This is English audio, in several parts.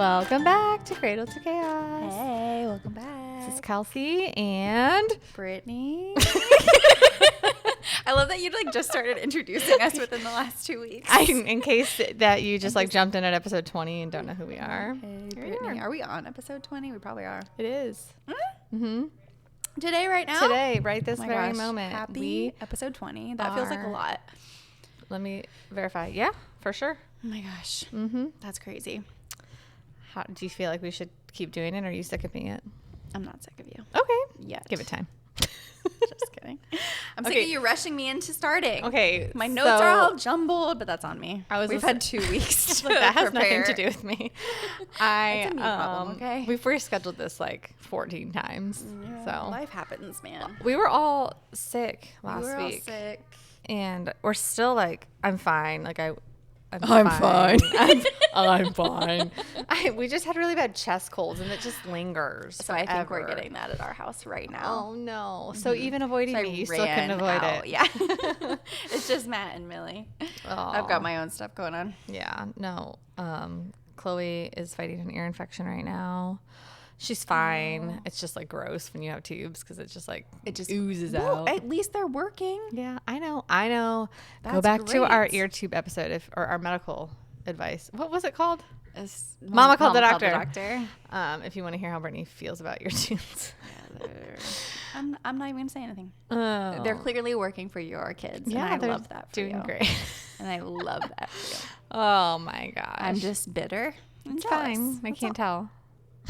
Welcome back to Cradle to Chaos. Hey, welcome back. This is Kelsey and Brittany. I love that you just started introducing us within the last 2 weeks. in case that you just jumped in at episode 20 and don't know who we are. Hey, Brittany. Are we on episode 20? We probably are. It is. Mm-hmm. Today, right now? Today, right this Oh my very gosh. moment. Happy episode 20. That feels like a lot. Let me verify. Yeah, for sure. Oh my gosh. Mm-hmm. That's crazy. How do you feel like we should keep doing it, or are you sick of being it? I'm not sick of you. Okay. Yet. Give it time. Just kidding. I'm sick of you rushing me into starting. Okay. My notes are all jumbled, but that's on me. We've had 2 weeks to that has prepare. nothing to do with me. That's a me problem, okay? We've rescheduled this 14 times. Yeah, So life happens, man. we were all sick last We were all week. sick. And we're still I'm fine. I'm fine. I'm fine. We just had really bad chest colds, and it just lingers. So I think we're forever. getting that at our house right now. Oh no! So even avoiding So me, you still couldn't avoid it. Yeah. It's just Matt and Millie. I've got my own stuff going on. Yeah. No. Chloe is fighting an ear infection right now. She's fine. Oh. It's just gross when you have tubes because it just oozes out. At least they're working. Yeah, I know. Go That's back to our great. ear tube episode or our medical advice. What was it called? Mama called the doctor. If you want to hear how Brittany feels about ear tubes. I'm not even going to say anything. Oh. They're clearly working for your kids. Yeah, and I they're love that for doing you. great. And I love that for you. Oh my gosh. I'm just bitter. It's fine. I can't tell.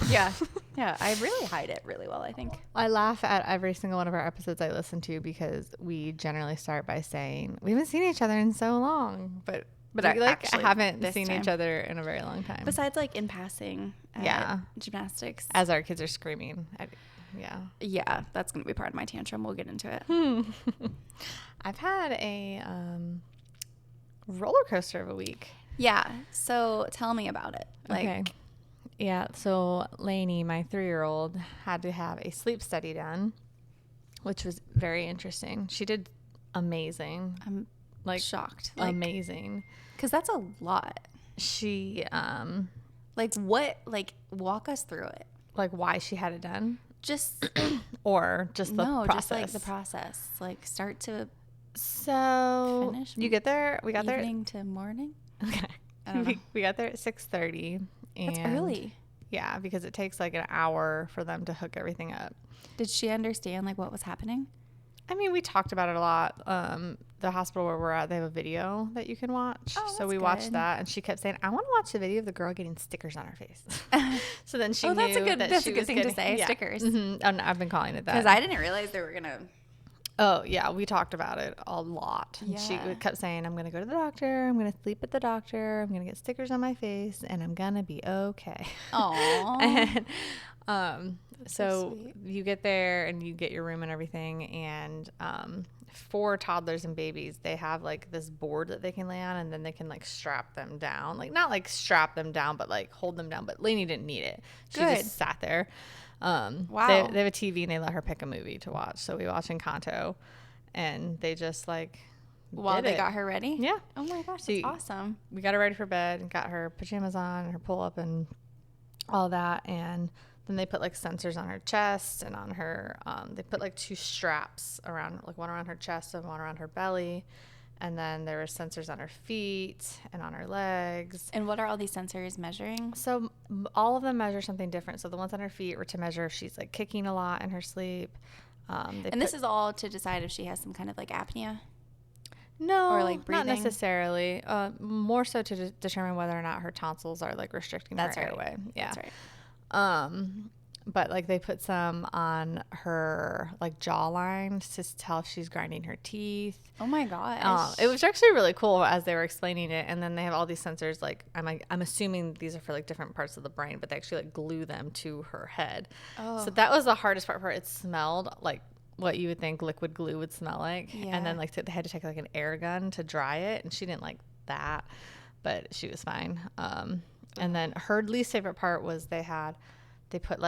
Yeah. Yeah. I really hide it really well, I think. I laugh at every single one of our episodes I listen to because we generally start by saying we haven't seen each other in so long, but we actually, haven't this seen time. each other in a very long time. Besides in passing at Yeah. gymnastics. As our kids are screaming. Yeah. Yeah, that's going to be part of my tantrum. We'll get into it. I've had a roller coaster of a week. Yeah. So tell me about it. Okay. Yeah. So Lainey, my 3-year-old, had to have a sleep study done, which was very interesting. She did amazing. I'm shocked. Amazing. Because that's a lot. She, walk us through it. why she had it done, Just, or just the process. just the process. Start to So finish. you get there. We got evening to morning. there. Okay. I don't know. We got there at 6:30. That's early. Yeah, because it takes an hour for them to hook everything up. Did she understand what was happening? I mean, we talked about it a lot. The hospital where we're at, they have a video that you can watch. Oh, so we that's watched good. that, and she kept saying, "I want to watch the video of the girl getting stickers on her face." So then she Oh, knew that's a good- that that's she a good was thing to getting- say, yeah. stickers. Mm-hmm. And I've been calling it that. Because I didn't realize they were going to. Oh, yeah. We talked about it a lot. And she Yeah. kept saying, I'm going to go to the doctor. I'm going to sleep at the doctor. I'm going to get stickers on my face, and I'm going to be okay. Aww. And so you get there and you get your room and everything. And for toddlers and babies, they have this board that they can lay on, and then they can strap them down. Not strap them down, but hold them down. But Lainey didn't need it. She Good. just sat there. Wow. They have a TV and they let her pick a movie to watch. So we watch Encanto, and they just While did they it. got her ready? Yeah. Oh my gosh, So that's awesome. We got her ready for bed and got her pajamas on and her pull up and all that. And then they put sensors on her chest and on her, they put 2 straps around, one around her chest and one around her belly. And then there were sensors on her feet and on her legs. And what are all these sensors measuring? So all of them measure something different. So the ones on her feet were to measure if she's kicking a lot in her sleep. This is all to decide if she has some kind of apnea? No, Or, not breathing? necessarily. More so to determine whether or not her tonsils are restricting That's her right. airway. Yeah. That's right. But they put some on her jawline to tell if she's grinding her teeth. Oh my gosh. It was actually really cool as they were explaining it. And then they have all these sensors. I'm assuming these are for different parts of the brain, but they actually glue them to her head. Oh. So that was the hardest part for her. It smelled like what you would think liquid glue would smell like. Yeah. And then they had to take an air gun to dry it, and she didn't like that, but she was fine. And then her least favorite part was they put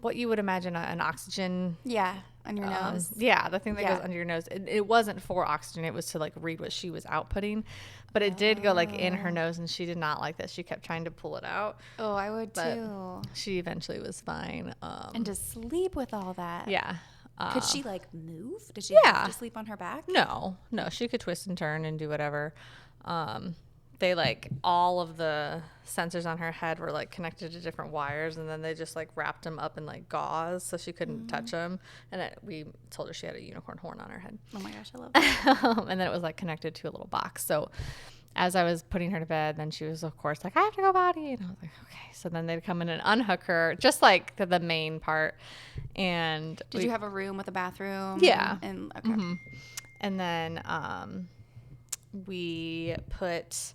what you would imagine an oxygen. Yeah, on your nose. Yeah, the thing that Yeah. goes under your nose. It wasn't for oxygen. It was to like read what she was outputting, but it did go like in her nose, and she did not like that. She kept trying to pull it out. Oh, I would But too. she eventually was fine. And to sleep with all that. Yeah. Could she like move? Did she Yeah. have to sleep on her back? No, she could twist and turn and do whatever. They like all of the sensors on her head were like connected to different wires, and then they just like wrapped them up in like gauze so she couldn't touch them. And we told her she had a unicorn horn on her head. Oh my gosh, I love that. And then it was like connected to a little box. So as I was putting her to bed, then she was of course like, I have to go potty, and I was like, okay. So then they'd come in and unhook her, just like the main part. And Did you have a room with a bathroom? Yeah. And okay. And then we put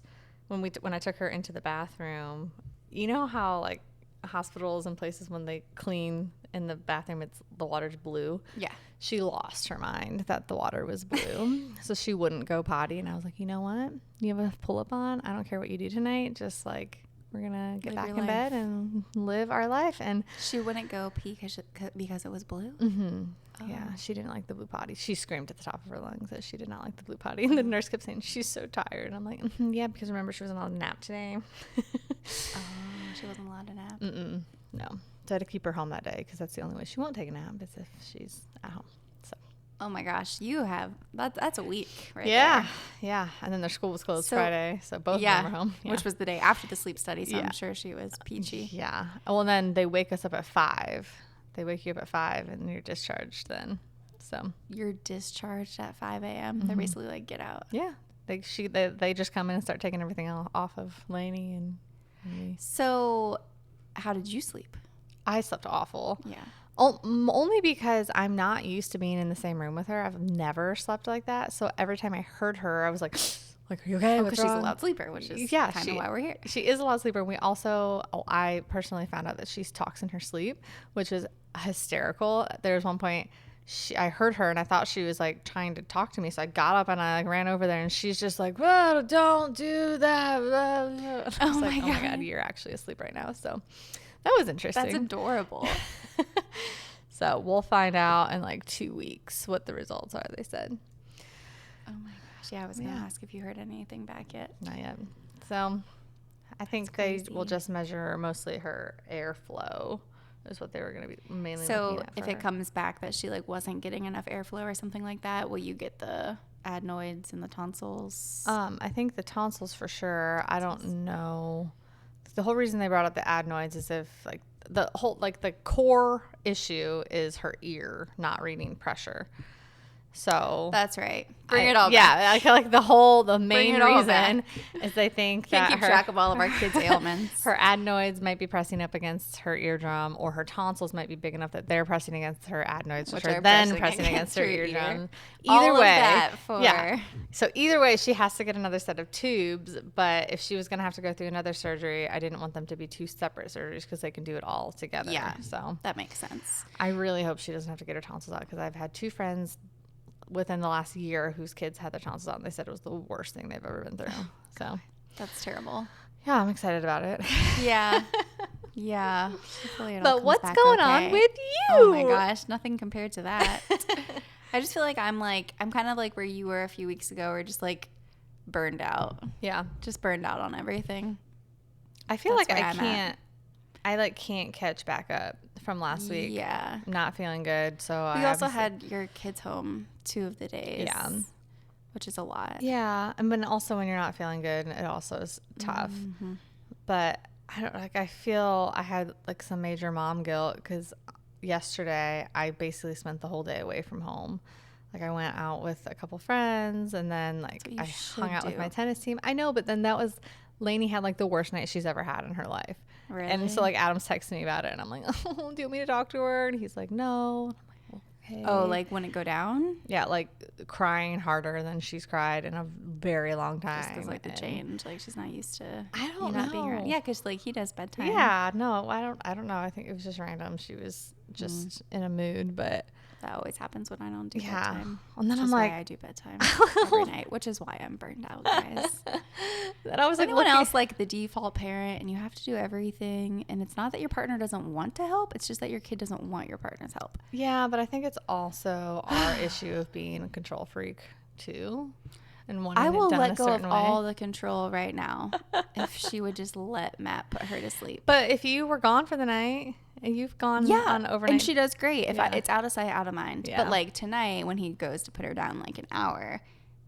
when I took her into the bathroom, you know how like hospitals and places when they clean in the bathroom, the water's blue. Yeah. She lost her mind that the water was blue, so she wouldn't go potty. And I was like, you know what? You have a pull up on. I don't care what you do tonight. Just like we're gonna get Live back your in bed life. and live our life. And She wouldn't go pee because it was blue? yeah, she didn't like the blue potty. She screamed at the top of her lungs that she did not like the blue potty. And the nurse kept saying, she's so tired. I'm like, yeah, because remember, she wasn't allowed to nap today. Oh, she wasn't allowed to nap. No. So I had to keep her home that day because that's the only way she won't take a nap is if she's at home. So Oh my gosh, you have that's a week right yeah, there. yeah. And then their school was closed So- Friday, so both Yeah, of them were home. Yeah. which was the day after the sleep study, so Yeah. I'm sure she was peachy. Yeah. Well, then they wake us up at 5. They wake you up at 5 and you're discharged then. So You're discharged at 5 a.m. They're basically like, get out. yeah, they just come in and start taking everything off of Lainey and me. So, how did you sleep? I slept awful. Yeah. Only because I'm not used to being in the same room with her. I've never slept like that. So every time I heard her, I was like, are you okay? Because she's a loud sleeper, which is Yeah, kind of why we're here. She is a loud sleeper. We also, I personally found out that she talks in her sleep, which is hysterical. There was one point I heard her and I thought she was like trying to talk to me. So I got up and I like ran over there and she's just like, well, don't do that. I was like, oh my God, you're actually asleep right now. So that was interesting. That's adorable. So we'll find out in like 2 weeks what the results are, they said. Oh my gosh. Yeah, I was going to ask if you heard anything back yet. Not yet. So I think they will just measure mostly her airflow is what they were going to be mainly So, looking at for if it her. comes back that she like wasn't getting enough airflow or something like that, will you get the adenoids and the tonsils? I think the tonsils for sure. I don't know. The whole reason they brought up the adenoids is if like the core issue is her ear not reading pressure. So That's right. Bring it all back. Yeah, I feel like the main it all reason is they think Can't that keep track of all of our kids' ailments. her adenoids might be pressing up against her eardrum, or her tonsils might be big enough that they're pressing against her adenoids, which are then pressing against her eardrum. Either All of way, that for yeah. So either way, she has to get another set of tubes. But if she was going to have to go through another surgery, I didn't want them to be 2 separate surgeries because they can do it all together. Yeah. So That makes sense. I really hope she doesn't have to get her tonsils out because I've had 2 friends within the last year whose kids had their tonsils out and they said it was the worst thing they've ever been through. So That's terrible. yeah, I'm excited about it. Yeah. Yeah. Hopefully it all But comes what's back going on okay. with you? Oh my gosh, nothing compared to that. I just feel like I'm kind of like where you were a few weeks ago, or just like burned out. Yeah. Just burned out on everything. I feel That's like where I'm at. can't catch back up from last week. Yeah. I'm not feeling good. So We I also obviously- had your kids home 2 of the days. Yeah. Which is a lot. Yeah. And then also when you're not feeling good, it also is tough. Mm-hmm. But I feel I had like some major mom guilt because yesterday I basically spent the whole day away from home. Like I went out with a couple friends and then like That's what you I should hung out with do. my tennis team. I know, but then Lainey had like the worst night she's ever had in her life. Really? And so like Adam's texting me about it and I'm like, oh, do you want me to talk to her? And he's like, no. And I'm like, okay. Oh, like when it go down? Yeah, like crying harder than she's cried in a very long time. Just because like the And- change, like she's not used to I you don't not being around. know. Yeah, because like he does bedtime. Yeah, no, I don't know. I think it was just random. She was just in a mood. But That always happens when I don't do yeah. bedtime. And then Which I'm is like, why I do bedtime every night, which is why I'm burned out, guys. then I was like, Anyone looking- else like the default parent and you have to do everything, and it's not that your partner doesn't want to help, it's just that your kid doesn't want your partner's help. Yeah, but I think it's also our issue of being a control freak too, and wanting I will it done let a go of certain way. all the control right now if she would just let Matt put her to sleep. But if you were gone for the night and you've gone on overnight, and she does great. If Yeah. it's out of sight, out of mind. Yeah. But like tonight, when he goes to put her down like an hour,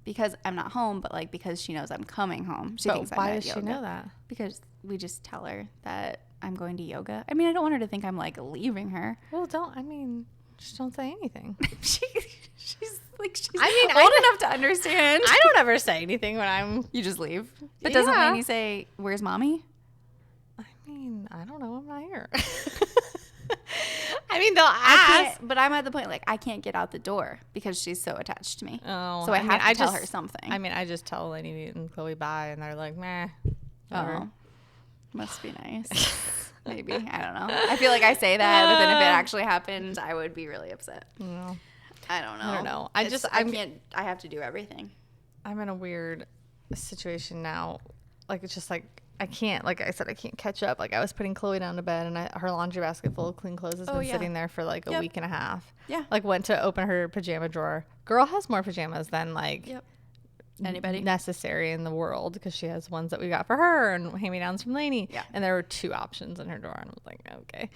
because I'm not home, but like because she knows I'm coming home, she but thinks I'm why at does she yoga. know that? Because we just tell her that I'm going to yoga. I mean, I don't want her to think I'm like leaving her. Well, just don't say anything. she's I mean, old enough to understand. I don't ever say anything when I'm. You just leave. But doesn't Yeah. Lainey say, "Where's mommy?" I mean, I don't know. I'm not here. I mean, they'll I ask. can't, but I'm at the point like I can't get out the door because she's so attached to me. Oh, So I mean, have to tell just- her something. I mean, I just tell Lainey and Chloe bye, and they're like, meh. whatever. Oh, must be nice. Maybe. I don't know. I feel like I say that, but then if it actually happened, I would be really upset. No. I don't know. I don't know. I have to do everything. I'm in a weird situation now. Like, it's just like, I can't, like I said, I can't catch up. Like, I was putting Chloe down to bed, and her laundry basket full of clean clothes has been yeah. sitting there for like a Yep. week and a half. Yeah. Like, went to open her pajama drawer. Girl has more pajamas than like Yep. Anybody? necessary in the world, because she has ones that we got for her and hand-me-downs from Lainey. Yeah. And there were 2 options in her drawer, and I was like, okay.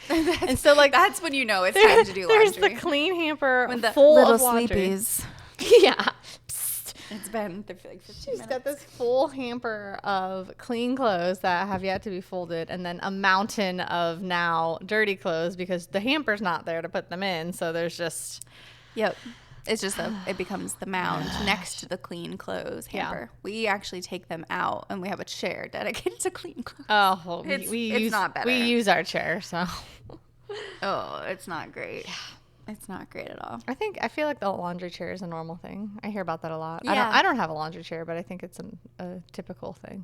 And so like That's when you know it's time to do there's laundry. the clean hamper When the full little of laundry. sleepies. Yeah. Psst. It's been like 15 She's minutes. got this full hamper of clean clothes that have yet to be folded, and then a mountain of now dirty clothes because the hamper's not there to put them in. So there's just Yep. It's just it becomes the mound next to the clean clothes Yeah. hamper. We actually take them out and we have a chair dedicated to clean clothes. well, It's- we it's use not better. we use our chair, so Oh, it's not great. It's not great at all. I feel like the laundry chair is a normal thing. I hear about that a lot. Yeah. I don't have a laundry chair, but I think it's a typical thing.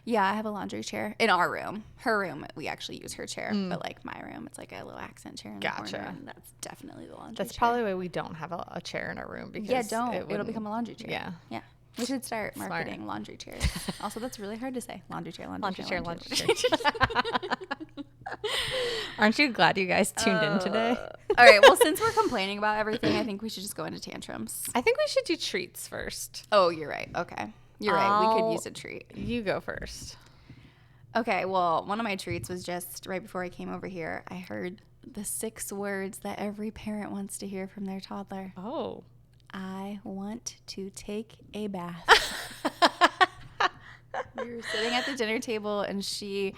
Yeah, I have a laundry chair in our room. Her room, we actually use her chair, but like my room, it's like a little accent chair in the Gotcha. corner, and that's definitely the laundry That's chair. probably why we don't have a chair in our room, because Yeah, don't. it It'll wouldn't- become a laundry chair. Yeah. Yeah. We should start Smart. marketing laundry chairs. Also, that's really hard to say. Laundry chair, laundry, Laundry chair, laundry laundry chair. Aren't you glad you guys tuned in today? All right. Well, since we're complaining about everything, I think we should just go into tantrums. I think we should do treats first. Oh, you're right. Okay. You're right. We could I'll- use a treat. You go first. Okay. Well, one of my treats was just right before I came over here. I heard the 6 words that every parent wants to hear from their toddler. Oh. I want to take a bath. We were sitting at the dinner table and she's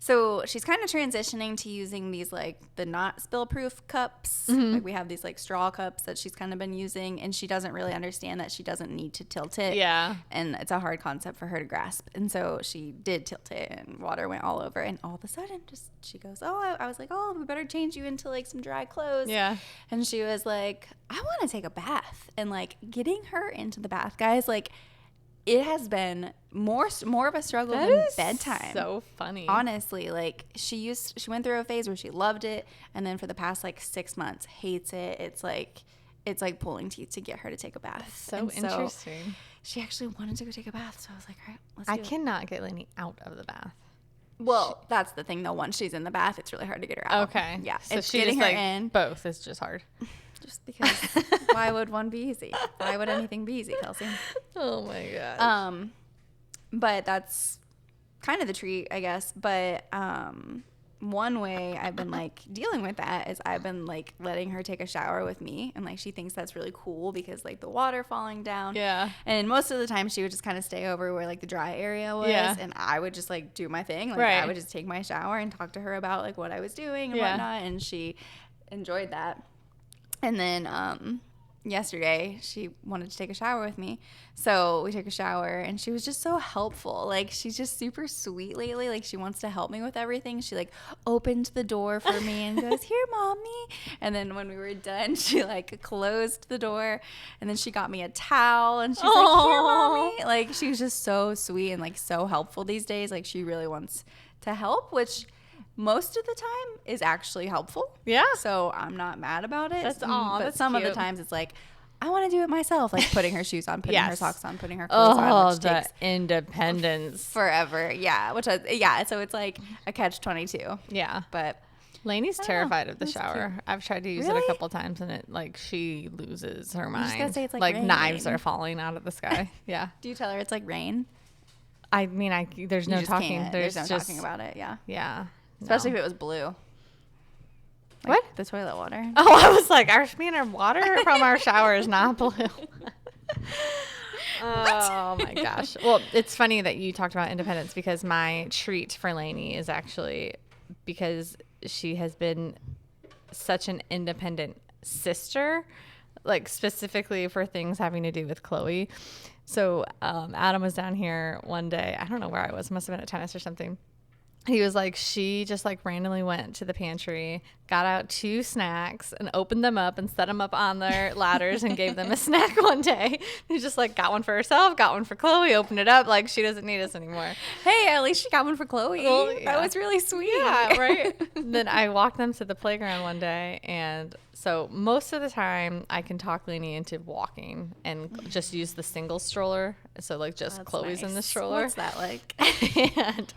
kind of transitioning to using these like the not spill proof cups. Like we have these like straw cups that she's kind of been using, and she doesn't really understand that she doesn't need to tilt it. Yeah. And it's a hard concept for her to grasp. And so she did tilt it and water went all over, and all of a sudden she goes, oh, I was like, oh, we better change you into like some dry clothes. Yeah. And she was like, I want to take a bath. And like getting her into the bath, guys, like it has been more of a struggle That than is bedtime. so funny. Honestly, like she went through a phase where she loved it, and then for the past like 6 months hates it. It's like pulling teeth to get her to take a bath. So And interesting. she actually wanted to go take a bath, so I was like, all right, let's I do it. cannot get Lainey out of the bath. Well, that's the thing though. Once she's in the bath, it's really hard to get her out. Okay. Yeah. So it's she getting just her like in. both is just hard. Just because why would one be easy? Why would anything be easy, Kelsey? Oh my god. But that's kind of the treat, I guess. But one way I've been like dealing with that is I've been like letting her take a shower with me, and like she thinks that's really cool because like the water falling down. Yeah. And most of the time she would just kind of stay over where like the dry area was, Yeah. and I would just like do my thing. Like Right. I would just take my shower and talk to her about like what I was doing and Yeah. whatnot, and she enjoyed that. And then yesterday she wanted to take a shower with me, so we took a shower, and she was just so helpful. Like she's just super sweet lately. Like she wants to help me with everything. She like opened the door for me and goes, here mommy. And then when we were done, she like closed the door, and then she got me a towel, and she's like, here mommy. Like she was just so sweet and like so helpful these days. Like she really wants to help, which most of the time is actually helpful. Yeah. So I'm not mad about it. That's but that's some of the cute. times it's like, I want to do it myself, like putting her shoes on, putting her Yes. socks on, putting her clothes on, Oh, which the takes independence. forever. Yeah, so it's like a catch-22. Yeah. But Lainey's I don't know. terrified of the That's shower. cute. I've tried to use it Really? a couple times, and it like she loses her mind. just gonna say it's like knives rain. are falling out of the sky. Yeah. do you tell her it's like rain? I mean, there's You no just talking. can't. There's no just talking about it. Yeah, Yeah. especially no. if it was blue. What? The toilet water. Oh, I was like, our water from our shower is not blue. Oh my gosh. Well, it's funny that you talked about independence because my treat for Lainey is actually because she has been such an independent sister, like specifically for things having to do with Chloe. So Adam was down here one day. I don't know where I was. Must have been at tennis or something. He was like, she just like randomly went to the pantry, got out 2 snacks and opened them up and set them up on their ladders and gave them a snack one day. He just like got one for herself, got one for Chloe, opened it up. Like she doesn't need us anymore. Hey, at least she got one for Chloe. Well, yeah. That was really sweet. Yeah, right. Then I walked them to the playground one day. And so most of the time I can talk Lainey into walking and just use the single stroller. So like just That's Chloe's in the nice. stroller. What's that like? And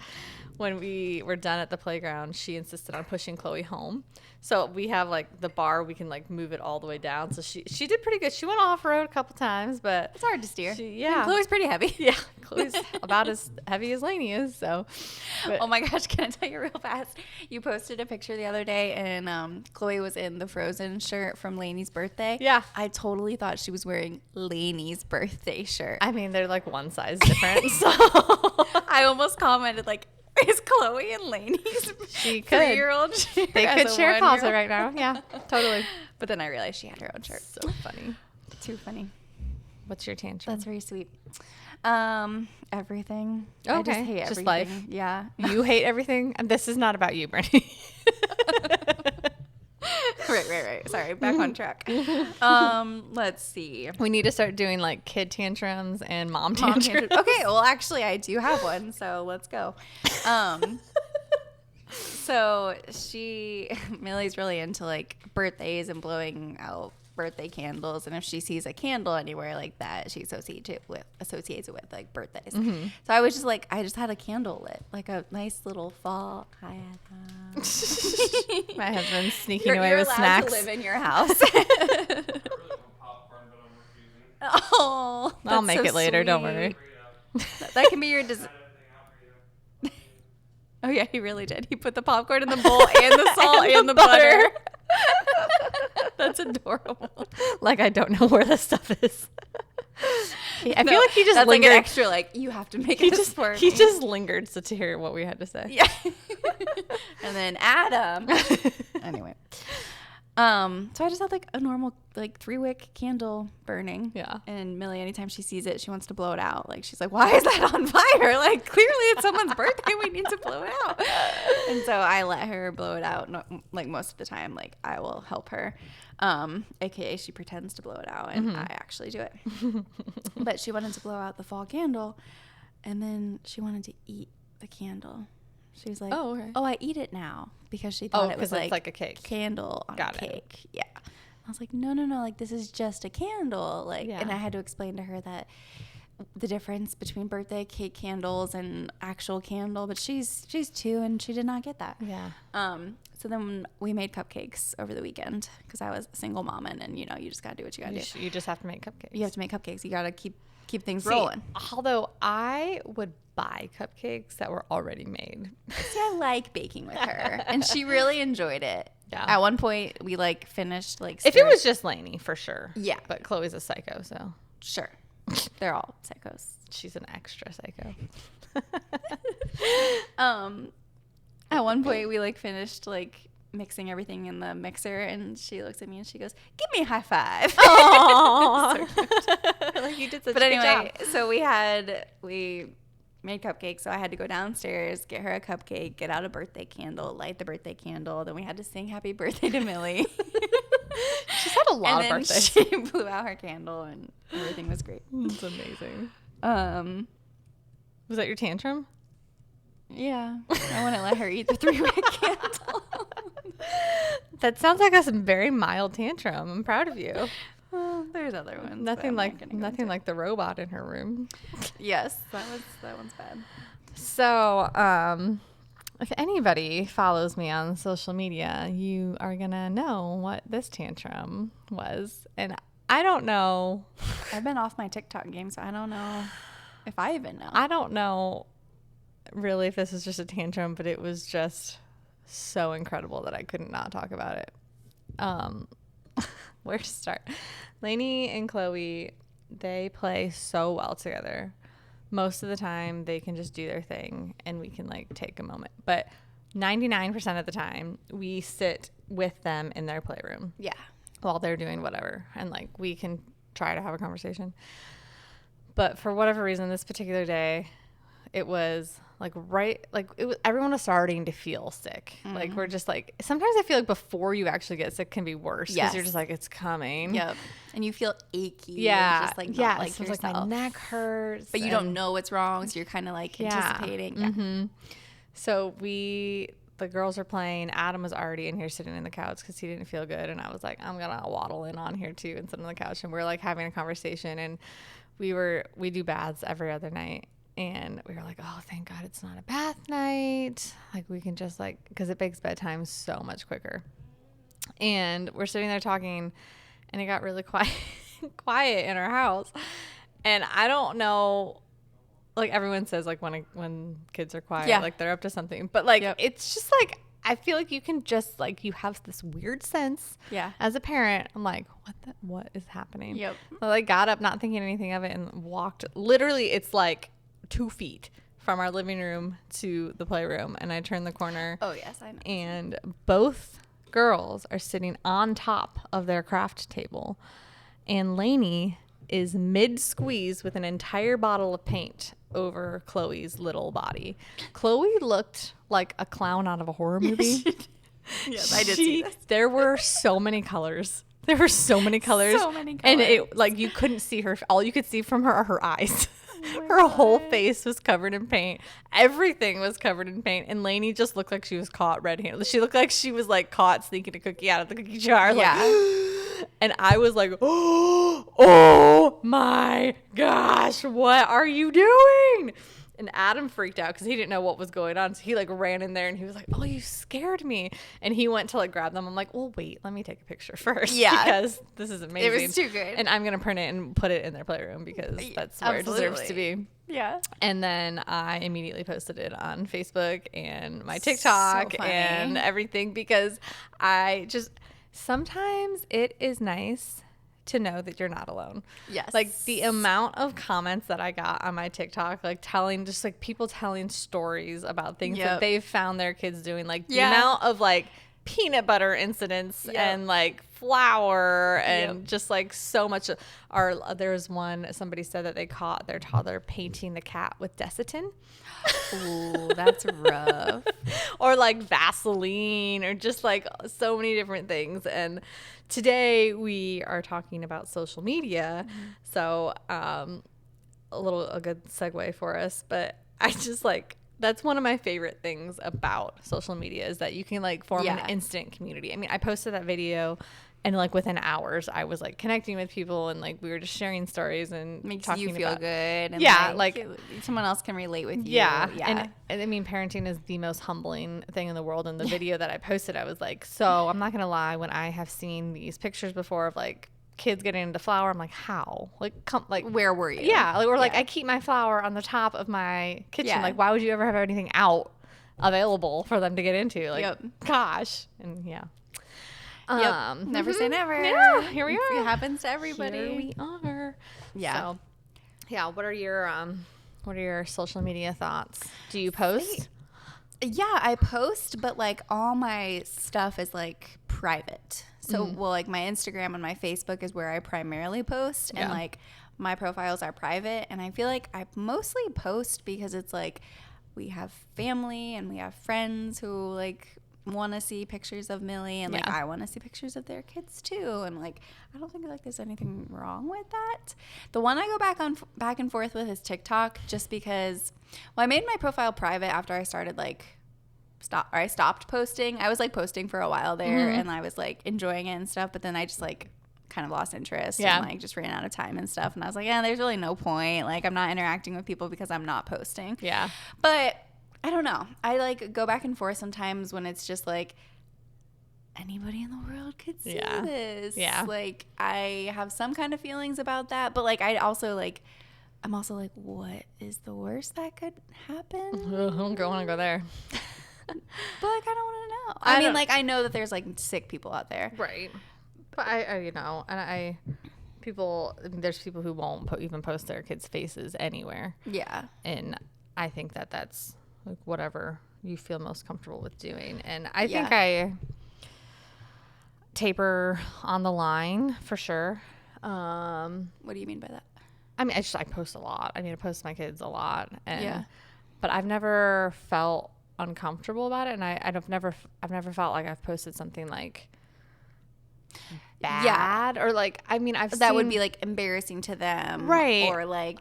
when we were done at the playground, she insisted on pushing Chloe home. So we have like the bar, we can like move it all the way down. So she did pretty good. She went off road a couple times, but It's hard to steer. yeah. And Chloe's pretty heavy. yeah, Chloe's about as heavy as Lainey is. So, but, Oh my gosh, can I tell you real fast? You posted a picture the other day and Chloe was in the Frozen shirt from Lainey's birthday. Yeah. I totally thought she was wearing Lainey's birthday shirt. I mean, they're like one size different. So I almost commented like, is Chloe and Lainey's She could. 3-year-old shirt they as could a share a closet 1-year-old? right now. Yeah, totally. But then I realized she had her own shirt. So funny. Too funny. What's your tantrum? That's very sweet. Everything. I just Okay, hate just everything. life. Yeah. You hate everything? And this is not about you, Brittany. Right. Sorry, back on track. Let's see. We need to start doing like kid tantrums and mom Mom tantrums. tantrum. Okay, well, actually, I do have one, so let's go. So Millie's really into like birthdays and blowing out birthday candles, and if she sees a candle anywhere like that, she associates it with like birthdays. Mm-hmm. So I was just like, I just had a candle lit, like a nice little fall. My husband's sneaking You're away with allowed snacks. to live in your house. I really want popcorn, but I'm refusing. Oh, I'll that's make so it later. Don't sweet. worry. That can be your Cut everything out for you. Oh yeah, he really did. He put the popcorn in the bowl and the salt and the butter. That's adorable. Like I don't know where the stuff is. I No, feel like he just that's lingered. like an extra. Like you have to make he this just for he me. just lingered to hear what we had to say. Yeah. And then Adam. Anyway. So I just had like a normal like 3-wick candle burning. Yeah. And Millie, anytime she sees it, she wants to blow it out. Like she's like, why is that on fire? Like clearly it's someone's birthday. We need to blow it out. And so I let her blow it out. No, like most of the time, like I will help her. AKA she pretends to blow it out and I actually do it. But she wanted to blow out the fall candle and then she wanted to eat the candle. She was like, Oh, okay. oh, I eat it now because she thought it was 'cause it's like a cake. candle on Got a it. cake. Yeah. I was like, no, like this is just a candle. Like, Yeah. and I had to explain to her that the difference between birthday cake candles and actual candle, but she's 2 and she did not get that. Yeah. So then we made cupcakes over the weekend because I was a single mom and you know, you just got to do what you got to do. You just have to make cupcakes. You have to make cupcakes. You got to keep things See, rolling. although I would buy cupcakes that were already made. See, I like baking with her, and she really enjoyed it. Yeah. At one point, we like finished like. If it was just Lainey, for sure. Yeah. But Chloe's a psycho, so sure, they're all psychos. she's an extra psycho. At one point, we like finished like mixing everything in the mixer, and she looks at me and she goes, "Give me a high five." Aww. Like you did such But a good anyway, job. so we made cupcakes. So I had to go downstairs, get her a cupcake, get out a birthday candle, light the birthday candle. Then we had to sing happy birthday to Millie. She's had a lot and of then birthdays. she blew out her candle and everything was great. It's amazing. Um, Was that your tantrum? Yeah. I wouldn't let her eat the 3-wick candle. That sounds like a very mild tantrum. I'm proud of you. Well, there's other ones. but Nothing I'm not like gonna go nothing into like the robot in her room. it. Yes, that one's bad. So, if anybody follows me on social media, you are gonna know what this tantrum was, and I don't know. I've been off my TikTok game, so I don't know if I even know. I don't know really if this was just a tantrum, but it was just so incredible that I couldn't not talk about it. Where to start? Lainey and Chloe, they play so well together. Most of the time they can just do their thing and we can like take a moment. But 99% of the time we sit with them in their playroom Yeah. while they're doing whatever. And like we can try to have a conversation. But for whatever reason, this particular day, it was like everyone was starting to feel sick. Like we're just like, sometimes I feel like before you actually get sick can be worse because Yes. you're just like, it's coming. Yep. And you feel achy. Yeah. And just like not yeah. like So it's yourself. like my neck hurts. But you don't know what's wrong, so you're kind of like anticipating. Yeah. Mm-hmm. So the girls are playing. Adam was already in here sitting in the couch because he didn't feel good. And I was like, I'm going to waddle in on here too and sit on the couch. And we're like having a conversation. And we do baths every other night. And we were like, oh, thank God it's not a bath night. Like we can just like, because it makes bedtime so much quicker. And we're sitting there talking and it got really quiet in our house. And I don't know, like everyone says like when kids are quiet, Yeah. like they're up to something. But like, Yep. it's just like, I feel like you can just like, you have this weird sense. Yeah. As a parent, I'm like, what is happening? Yep. I like got up, not thinking anything of it and walked, literally it's like 2 feet from our living room to the playroom. And I turned the corner. Oh, yes, I know. And both girls are sitting on top of their craft table. And Lainey is mid-squeeze with an entire bottle of paint over Chloe's little body. Chloe looked like a clown out of a horror movie. Yes, I did see this. There were so many colors. There were so many colors. So many And colors. it like you couldn't see her. All you could see from her are her eyes. Oh Her whole face was covered in paint. Everything was covered in paint. And Lainey just looked like she was caught red-handed. She looked like she was like caught sneaking a cookie out of the cookie jar. Like, Yeah. and I was like, oh my gosh, what are you doing? And Adam freaked out because he didn't know what was going on. So he like ran in there and he was like, oh, you scared me. And he went to like grab them. I'm like, well, wait, let me take a picture first. Yeah. Because this is amazing. It was too good. And I'm going to print it and put it in their playroom because that's where it deserves to Absolutely. be. Yeah. And then I immediately posted it on Facebook and my TikTok funny. and everything because sometimes it is nice to know that you're not alone. Yes. Like the amount of comments that I got on my TikTok, like people telling stories about things that Yep. they've found their kids doing, like the Yeah. amount of like peanut butter incidents Yep. and like flour and Yep. just like so much. There was one, somebody said that they caught their toddler painting the cat with Desitin. Ooh, that's rough. Or like Vaseline or just like so many different things. And today we are talking about social media. So a good segue for us, but I just like, that's one of my favorite things about social media is that you can like form Yeah. an instant community. I mean, I posted that video and like within hours I was like connecting with people and like we were just sharing stories and Makes talking you feel about, good. And Yeah, like- someone else can relate with you. yeah. Yeah. And I mean, parenting is the most humbling thing in the world. And the video that I posted, I was like, so I'm not going to lie. When I have seen these pictures before of like kids getting into flour, I'm like, how? Where were you? Yeah. Like, or like, Yeah. I keep my flour on the top of my kitchen. Yeah. Like, why would you ever have anything out available for them to get into? Like, Yep. gosh. And yeah. Yep. Never say never. Yeah. Here we are. It happens to everybody. Here we are. Yeah. So, yeah. What are your social media thoughts? Do you post? Yeah, I post, but like all my stuff is like private. So, well, like my Instagram and my Facebook is where I primarily post, and Yeah. like my profiles are private. And I feel like I mostly post because it's like we have family and we have friends who like want to see pictures of Millie, and like Yeah. I want to see pictures of their kids too, and like I don't think like there's anything wrong with that. The one I go back and forth with is TikTok, just because. Well, I made my profile private after I started I stopped posting. I was like posting for a while there, and I was like enjoying it and stuff, but then I just like kind of lost interest Yeah. and like just ran out of time and stuff, and I was like, yeah, there's really no point. Like I'm not interacting with people because I'm not posting. Yeah. But I don't know. I like go back and forth sometimes when it's just like anybody in the world could see Yeah. this. Yeah. Like I have some kind of feelings about that, but like I'm also like, what is the worst that could happen? I don't want to go there. But like I don't want to know. I I mean, don't- like I know that there's like sick people out there. Right. But I there's people who won't even post their kids' faces anywhere. Yeah. And I think that that's like whatever you feel most comfortable with doing. And I think Yeah. I taper on the line for sure. What do you mean by that? I mean, I post a lot. I post my kids a lot. And, Yeah. But I've never felt uncomfortable about it. And I've never felt like I've posted something like bad or like, I've That would seen- be like embarrassing to them. Right. Or like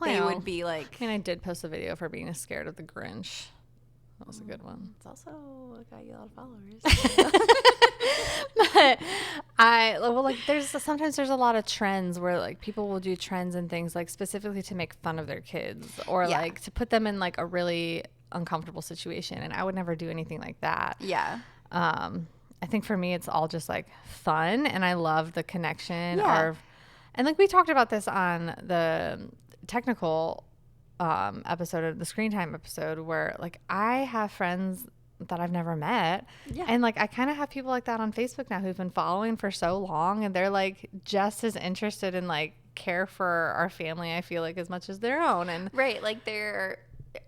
they Well, would be like, I did post a video for being scared of the Grinch. That was a good one. it's also got you a lot of followers. But sometimes there's a lot of trends where like people will do trends and things like specifically to make fun of their kids or Yeah. like to put them in like a really uncomfortable situation. And I would never do anything like that. Yeah. I think for me, it's all just like fun, and I love the connection. Yeah. And like we talked about this on the technical episode of the Screen Time episode, where like I have friends that I've never met, Yeah. and like I kind of have people like that on Facebook now who've been following for so long, and they're like just as interested in like care for our family. I feel like as much as their own, and Right. Like there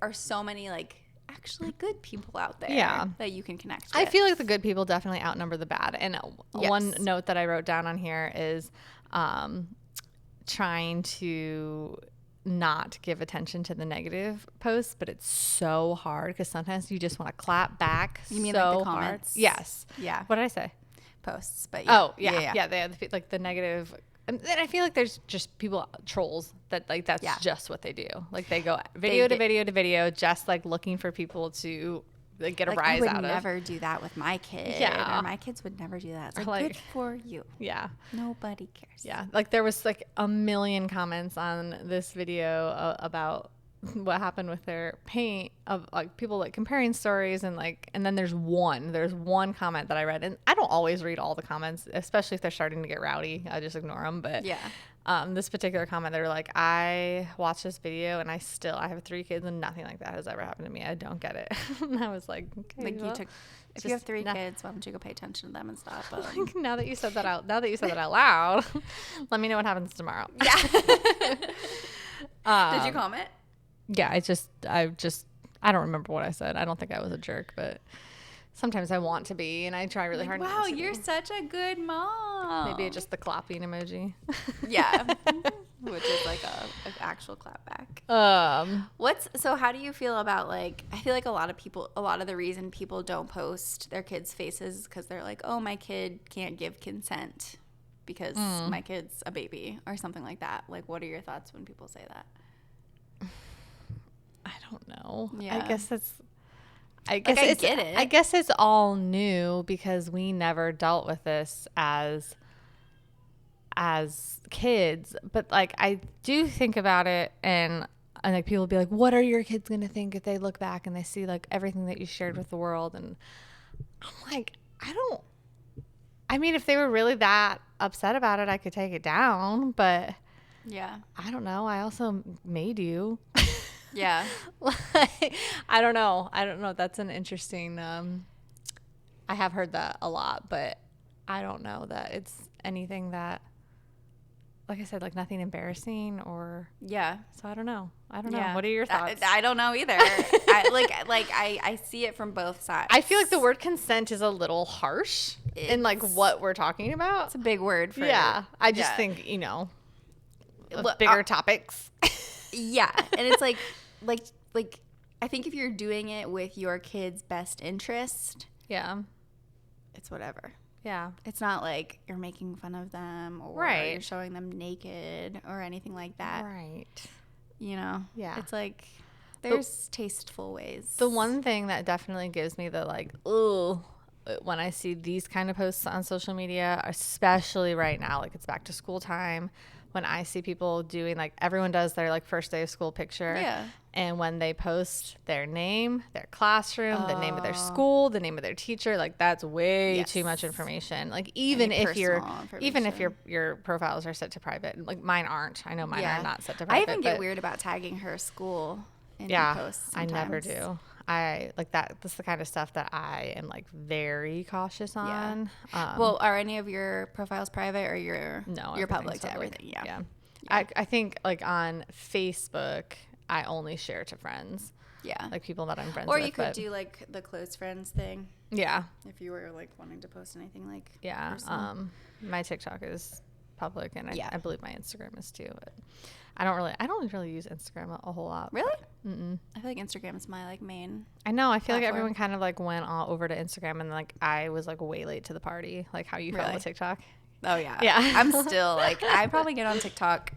are so many like actually good people out there Yeah. that you can connect with. I feel like the good people definitely outnumber the bad. And one Yes. note that I wrote down on here is trying to not give attention to the negative posts, but it's so hard because sometimes you just want to clap back. You mean, so like, the hard. comments? Yes. Yeah. What did I say? Posts, but yeah. Oh yeah. They have like the negative. And I feel like there's just people trolls that like that's Yeah. just what they do. Like they go video to get- video to video, just like looking for people to like get a Like, I rise would out of. never do that with my kid. Yeah. Or my kids would never do that. It's Or, like, like- good for you. Yeah. Nobody cares. Yeah, like there was like a million comments on this video about what happened with their paint of like people like comparing stories and then there's one comment that I read, and I don't always read all the comments, especially if they're starting to get rowdy. I just ignore them. But Yeah. this particular comment, they were like, I watched this video and I have 3 kids and nothing like that has ever happened to me. I don't get it. And I was like, okay, Like well, you took, if you just have 3 not- kids, why don't you go pay attention to them and stuff? now that you said that out loud, let me know what happens tomorrow. Yeah. Um, Did you comment? Yeah, I don't remember what I said. I don't think I was a jerk, but sometimes I want to be, and I try really hard. Wow, not to you're be. such a good mom. Maybe it's just the clapping emoji. Yeah. Which is like an actual clapback. So how do you feel about like, I feel like a lot of the reason people don't post their kids' faces is because they're like, oh, my kid can't give consent because my kid's a baby or something like that. Like, what are your thoughts when people say that? I don't know. Yeah. I guess I get it. I guess it's all new because we never dealt with this as kids. But like I do think about it, and like people be like, what are your kids gonna think if they look back and they see like everything that you shared with the world? And I'm like, if they were really that upset about it, I could take it down, but Yeah. I don't know. I also made you. Yeah. Like, I don't know. That's an interesting. I have heard that a lot, but I don't know that it's anything that, like I said, like nothing embarrassing or. Yeah. So I don't know. Yeah. What are your thoughts? I don't know either. I see it from both sides. I feel like the word consent is a little harsh in like what we're talking about. It's a big word for Yeah, I just yeah. think Well, bigger topics. Yeah, and it's like I think if you're doing it with your kid's best interest, Yeah. it's whatever. Yeah. It's not like you're making fun of them or Right. you're showing them naked or anything like that. Right. You know? Yeah. It's like there's tasteful ways. The one thing that definitely gives me the like, ooh, when I see these kind of posts on social media, especially right now, like it's back to school time, when I see people doing like everyone does their like first day of school picture. Yeah. And when they post their name, their classroom, the name of their school, the name of their teacher, like that's way too much information. Like even Any if you're personal even if information. your profiles are set to private, like mine aren't. I know mine Yeah. are not set to I private. even get but- weird about tagging her school in yeah, posts. I never sometimes. do. I like that. That's the kind of stuff that I am like very cautious on. Well, are any of your profiles private or you're no, you're everything's public to everything? Yeah. I think like on Facebook, I only share to friends, Yeah. like people that I'm friends Or with. you could but- do like the close friends thing yeah, if you were like wanting to post anything like yeah. personal. My TikTok is public, and Yeah. I believe my Instagram is too. But I don't really use Instagram a whole lot. Really? I feel like Instagram is my like main. I know. I feel like Platform. everyone kind of like went all over to Instagram, and like I was like way late to the party. Like how you feel Really? with TikTok. Oh yeah. Yeah. I'm still like I probably get on TikTok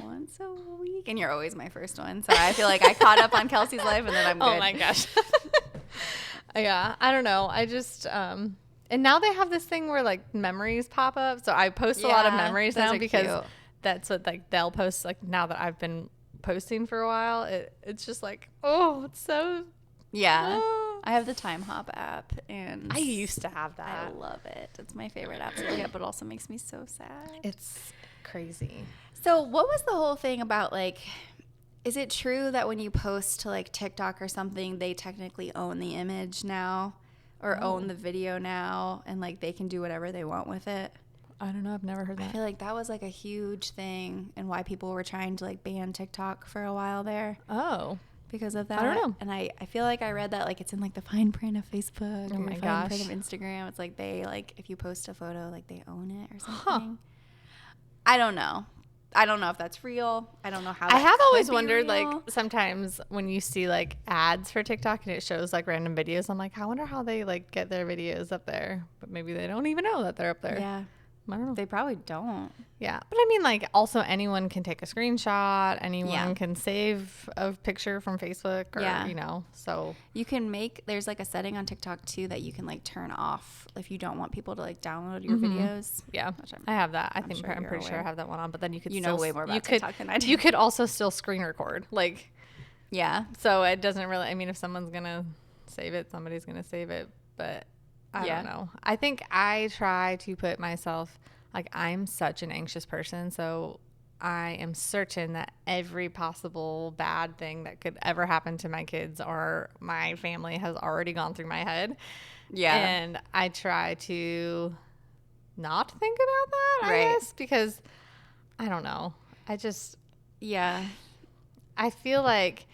once a week, and you're always my first one. So I feel like I caught up on Kelsey's life, and then I'm good. Oh my gosh. Yeah, I don't know. I just and now they have this thing where like memories pop up. So I post a lot of Yeah, memories those now are because cute. that's what like they'll post like now that I've been posting for a while. It's just like, oh, it's so Yeah. Ah. I have the Time Hop app, and I used to have I that. love it. It's my favorite app to look at, but also makes me so sad. It's crazy. So, what was the whole thing about like? Is it true that when you post to like TikTok or something, they technically own the image now, or own the video now, and like they can do whatever they want with it? I don't know. I've never heard I that. feel like that was like a huge thing, and why people were trying to like ban TikTok for a while there Oh, because of that. don't know. And I feel like I read that like it's in like the fine print of Facebook Oh or my fine gosh. print of Instagram. It's like they like if you post a photo, like they own it or something. I don't know. I don't know if that's real. I don't know how. I that have could always be wondered, real. like, sometimes when you see like ads for TikTok and it shows like random videos, I'm like, I wonder how they like get their videos up there. But maybe they don't even know that they're up there. Yeah, I don't know. they probably don't. Yeah. But I mean, like, also anyone can take a screenshot, anyone Yeah. can save a picture from Facebook or, Yeah. you know, so. You can make. There's like a setting on TikTok too that you can like turn off if you don't want people to like download your videos. Yeah, Which I'm- I have that. I'm sure I'm you're pretty sure I aware. have that one on. But then you could You still know way more about you could, TikTok than I do. You could also still screen record, like, Yeah. so it doesn't really. I mean, if someone's gonna save it, somebody's gonna save it. But I Yeah. don't know. I think I try to put myself like I'm such an anxious person, so I am certain that every possible bad thing that could ever happen to my kids or my family has already gone through my head. Yeah. And I try to not think about that, I Right. guess, because I don't know. Yeah. I feel like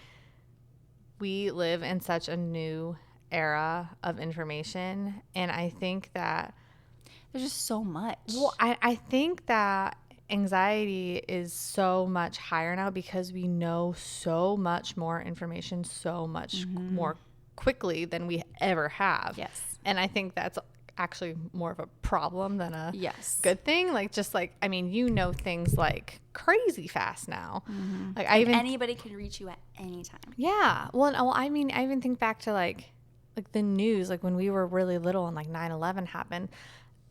we live in such a new era of information. And I think that, There's just so much. well, I think that anxiety is so much higher now because we know so much more information so much more quickly than we ever have. Yes. And I think that's actually more of a problem than a Yes. good thing. Like, just like, I mean, you know things like crazy fast now. Like, I even Anybody can reach you at any time. yeah. Well, I mean, I even think back to like the news, like when we were really little and like 9/11 happened.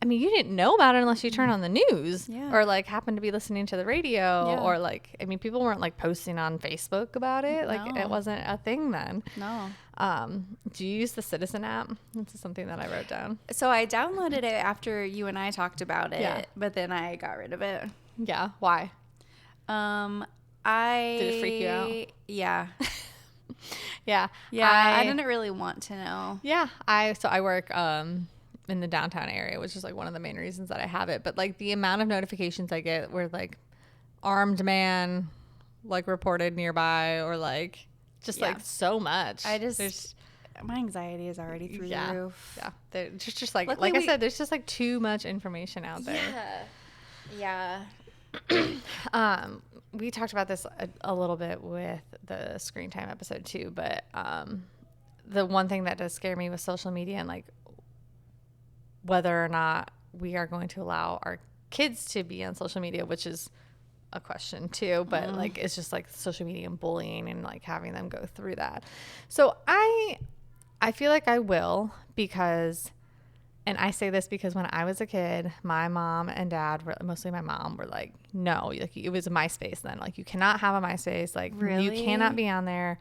I mean, you didn't know about it unless you turned on the news Yeah. or like happened to be listening to the radio Yeah. or like, I mean, people weren't like posting on Facebook about it. Like No. it wasn't a thing then. No. Do you use the Citizen app? This is something that I wrote down. So I downloaded it after you and I talked about it, Yeah. but then I got rid of it. Yeah. Why? I Did it freak you out? Yeah. Yeah. Yeah. I didn't really want to know. Yeah, I work in the downtown area, which is like one of the main reasons that I have it. But like the amount of notifications I get where like armed man like reported nearby or like just Yeah. like so much. There's my anxiety is already through yeah, the roof. yeah. There's just like Luckily I we- said, there's just like too much information out there. Yeah. We talked about this a little bit with the screen time episode too, but the one thing that does scare me with social media and like whether or not we are going to allow our kids to be on social media, which is a question too, but like it's just like social media and bullying and like having them go through that. So I feel like I will, because, and I say this because when I was a kid, my mom and dad were, mostly my mom, were like, no, like it was a MySpace then, like you cannot have a MySpace, like you Really? cannot be on there.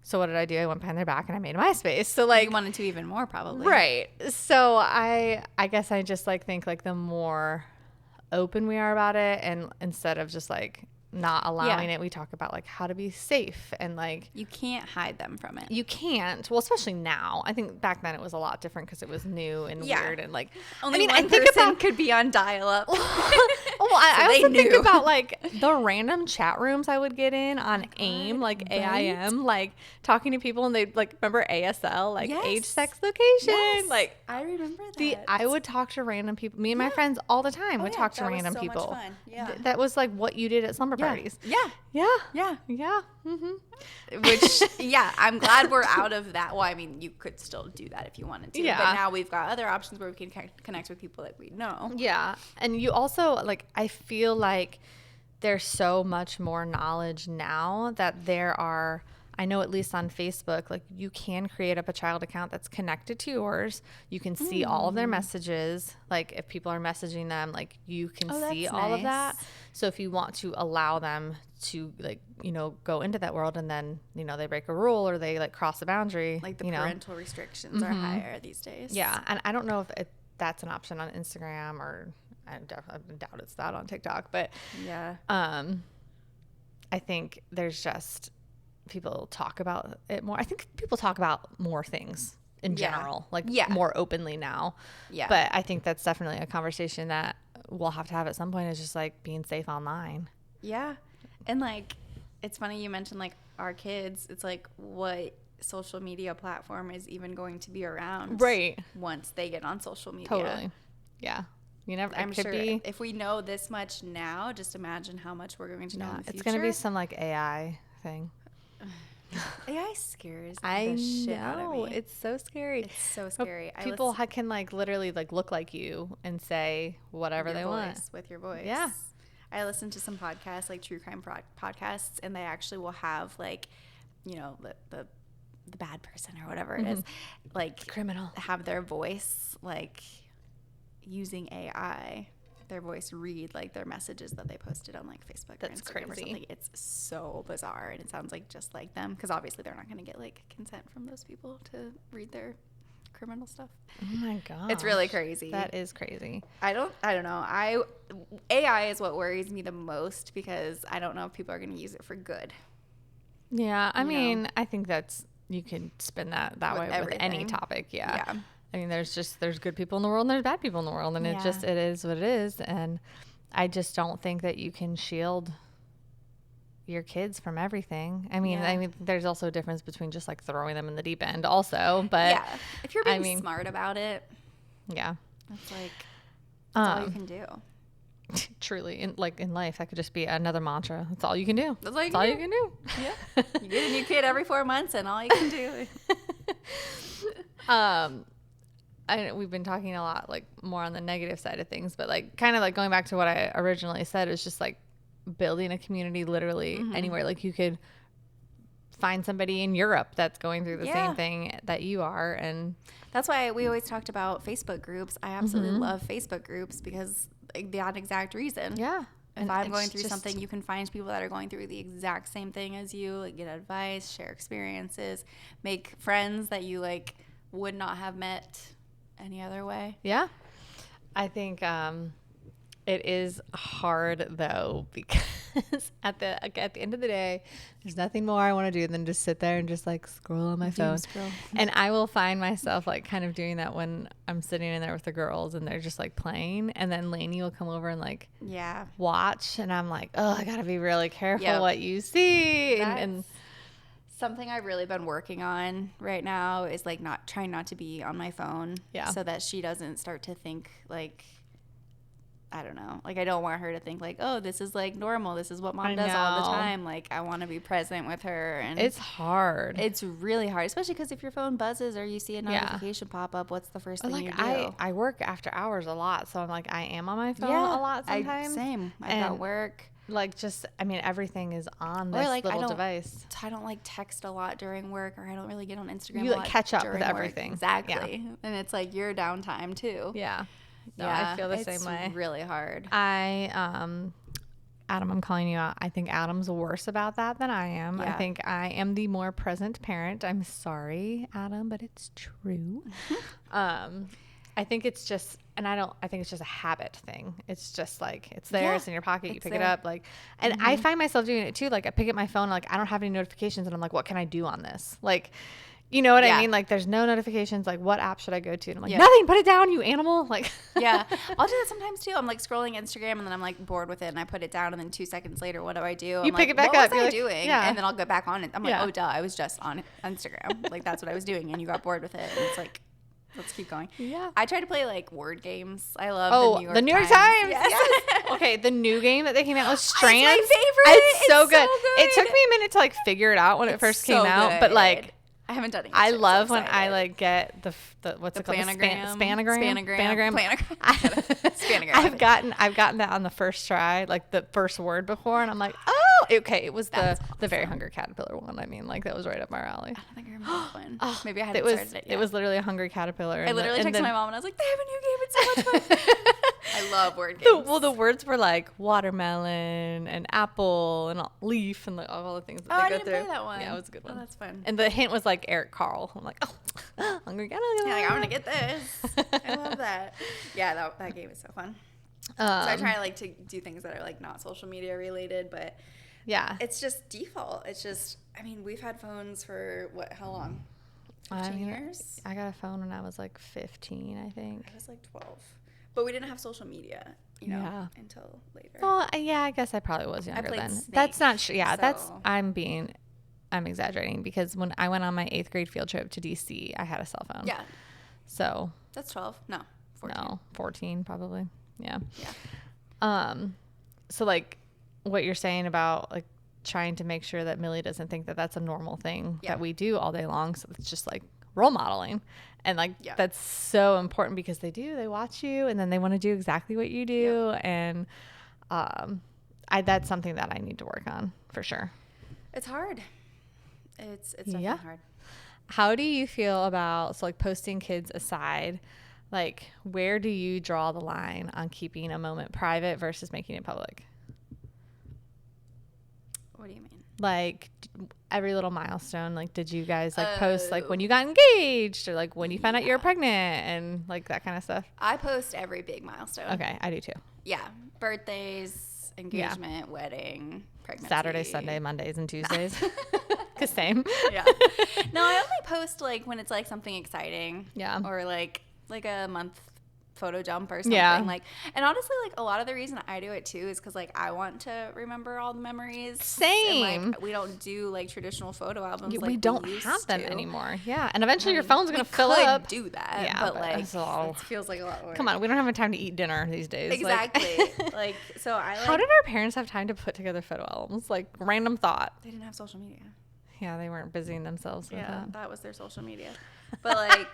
So what did I do? I went behind their back and I made a MySpace. So like, You wanted to even more, probably. right. So I guess I just like think like the more open we are about it, and instead of just like not allowing it, we talk about like how to be safe, and like You can't hide them from it. you can't. Well, especially now. I think back then it was a lot different because it was new and Yeah. weird and like. Only I mean, one I think person about. could be on dial-up. Well, I they also think knew. about like the random chat rooms I would get in on AIM, like right? AIM, like talking to people, and they'd like remember ASL, like age, Yes. sex, location, Yes. like. I remember that. I would talk to random people. Me and my friends all the time would yeah, talk to that was random so much people. fun. Yeah. That was like what you did at slumber parties. Yeah. Yeah. Yeah. Yeah. Mm-hmm. Which, yeah, I'm glad we're out of that. Well, I mean, you could still do that if you wanted to. Yeah. But now we've got other options where we can connect with people that we know. Yeah. And you also, like, I feel like there's so much more knowledge now that there are, I know at least on Facebook, like you can create up a child account that's connected to yours. You can see all of their messages. Like if people are messaging them, like you can Oh, see that's all of that. nice. So if you want to allow them to like, you know, go into that world and then, you know, they break a rule or they like cross a boundary, Like the you know. parental restrictions are higher these days. Yeah. And I don't know if that's an option on Instagram, or I doubt it's that on TikTok, but Yeah. I think there's just people talk about it more. I think people talk about more things in Yeah. general, like Yeah. more openly now. Yeah. But I think that's definitely a conversation that we'll have to have at some point, is just like being safe online. Yeah. And like, it's funny you mentioned like our kids. It's like, what social media platform is even going to be around once they get on social media? Totally. Yeah. You never, I'm it could sure be, if we know this much now, just imagine how much we're going to know in the future. it's going to be some like AI thing. AI scares I the shit out of know. me. It's so scary. It's so scary. I People listen- can like literally like look like you and say whatever your they want. voice, with your voice. Yeah. I listen to some podcasts, like true crime podcasts, and they actually will have like, you know, the bad person or whatever it is, like Criminal. have their voice like using AI. Their voice read like their messages that they posted on like Facebook That's or Instagram or crazy. something. It's so bizarre, and it sounds like just like them, because obviously they're not going to get like consent from those people to read their criminal stuff. Oh my god. It's really crazy. That is crazy. I don't know. AI is what worries me the most, because I don't know if people are going to use it for good. Yeah, I You know? mean, I think that's, you can spin that With way with any everything. topic. Yeah. Yeah. I mean, there's good people in the world and there's bad people in the world, and Yeah. it is what it is. And I just don't think that you can shield your kids from everything. I mean, Yeah. there's also a difference between just like throwing them in the deep end also, but Yeah. If you're I being mean- smart about it, yeah. that's like, that's all you Um, can do. Truly, in life, that could just be another mantra. That's all you can do. That's all you That's all can you can do. Yeah. You get a new kid every 4 months, and all you can do. We've been talking a lot like more on the negative side of things, but like kind of like going back to what I originally said, is just like building a community literally anywhere. Like you could find somebody in Europe that's going through the Yeah. same thing that you are, and That's why we always talked about Facebook groups. I absolutely love Facebook groups, because like, that exact reason. yeah. If And I'm it's going through just- something, you can find people that are going through the exact same thing as you, like get advice, share experiences, make friends that you like would not have met any other way. Yeah. I think it is hard though, because at the end of the day, there's nothing more I want to do than just sit there and just like scroll on my phone. scroll. And I will find myself like kind of doing that when I'm sitting in there with the girls and they're just like playing, and then Lainey will come over and like Yeah. watch, and I'm like, oh, I gotta be really careful Yep. what you see. And That's something I've really been working on right now, is like trying not to be on my phone. Yeah. So that she doesn't start to think like I don't know. Like, I don't want her to think like, oh, this is like normal. This is what mom I does all the know. time. Like, I want to be present with her. And It's hard. it's really hard, especially because if your phone buzzes or you see a Yeah. notification pop up, what's the first But, thing you like do? I work after hours a lot, so I'm like I am on my phone Yeah, a lot sometimes. Same. I've got And, work. Like just I mean everything is on Or, this like, I little don't- device. I don't like text a lot during work, or I don't really get on Instagram. You, a like, lot catch up with during work. everything. Exactly. And it's like your downtime too. Yeah. No, Yeah, I feel the it's same way. really hard. Adam, I'm calling you out. I think Adam's worse about that than I am. I Yeah. think I am the more present parent. I'm sorry, Adam, but it's true. I think it's just, and I think it's just a habit thing. It's just like, it's there, Yeah, it's in your pocket, you it's pick it there. up. Like, and I find myself doing it too. Like I pick up my phone, like I don't have any notifications and I'm like, what can I do on this? Like, you know what Yeah. I mean? Like there's no notifications. Like what app should I go to? And I'm like, Yeah. nothing, put it down, you animal. Like, Yeah. I'll do that sometimes too. I'm like scrolling Instagram and then I'm like bored with it and I put it down and then 2 seconds later, what do I do? I'm You pick like, it back what up, was you're I like, doing? yeah. And then I'll go back on it. I'm like, Yeah. oh, duh, I was just on Instagram. Like that's what I was doing and you got bored with it. And it's like, let's keep going. yeah. I try to play like word games. I love The New York Times. Yes. Yes. Okay, the new game that they came out with It's Strands. my favorite. It's so good. It took good. me a minute to like figure it out when it It's first came so out, but good. like I haven't done it. I yet, so I'm love when I excited. like get the what's The it called? planogram. Spanagram. Spanagram. I've gotten that on the first try, like the first word before, and I'm like, oh, okay, it was That's the very hungry caterpillar one. I mean, like that was right up my alley. I don't think I remember that one. Oh, Maybe I hadn't it was started it yet. it was literally a hungry caterpillar. I literally texted my mom and I was like, they have a new game. It's so much fun. I love word The, games. well, the words were like watermelon and apple and leaf and like all the things that Oh, they I go didn't through. play that one. Yeah, it was a good Oh, one. that's fun. And the hint was like Eric Carl. I'm like, oh, hungry caterpillar. Yeah, like, I'm gonna get this. I love that. Yeah, that game is so fun. So I try like to do things that are like not social media related, but Yeah. it's just default. It's just, I mean, we've had phones for how long? I 15 mean, years? I got a phone when I was like 15, I think. I was like 12. But we didn't have social media, Yeah. until later. Well, yeah, I guess I probably was younger played then. Snake, That's not true. Yeah, so- I'm exaggerating because when I went on my 8th grade field trip to DC, I had a cell phone. Yeah, So, that's 12. No, 14. no, 14 probably. Yeah. Yeah. So like what you're saying about like trying to make sure that Millie doesn't think that that's a normal thing Yeah. that we do all day long. So it's just like role modeling. And like Yeah. that's so important because they watch you and then they want to do exactly what you do. And that's something that I need to work on for sure. It's hard. It's definitely Yeah. hard. How do you feel about, so like posting kids aside, like where do you draw the line on keeping a moment private versus making it public? What do you mean? Like every little milestone, like did you guys like post like when you got engaged or like when you found out you were Yeah. pregnant and like that kind of stuff? I post every big milestone. Okay, I do too. Yeah. Birthdays, engagement, wedding, pregnancy. Saturday, Sunday, Mondays, and Tuesdays. Cause same. Yeah. No, I only post like when it's like something exciting. Yeah. Or like a month photo jump or something. Yeah. Like, and honestly, like a lot of the reason I do it too is because like I want to remember all the memories. Same. And, like, we don't do like traditional photo albums. we like don't used have them to. anymore. Yeah, and eventually your phone's gonna We fill could up. do that. Yeah, but but like it's a lot- it feels like a lot of work. Come on, we don't have time to eat dinner these days. Like- Exactly. Like so I like How did our parents have time to put together photo albums? Like random thought. they didn't have social media. Yeah, they weren't busying themselves with Yeah, that. that was their social media. But like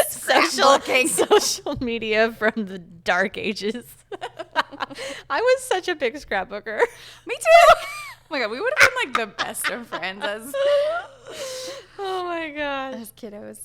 social scrapbooking. social media from the dark ages. I was such a big scrapbooker. Me too. Oh my god, we would have been like the best of friends as Oh my gosh. kiddos.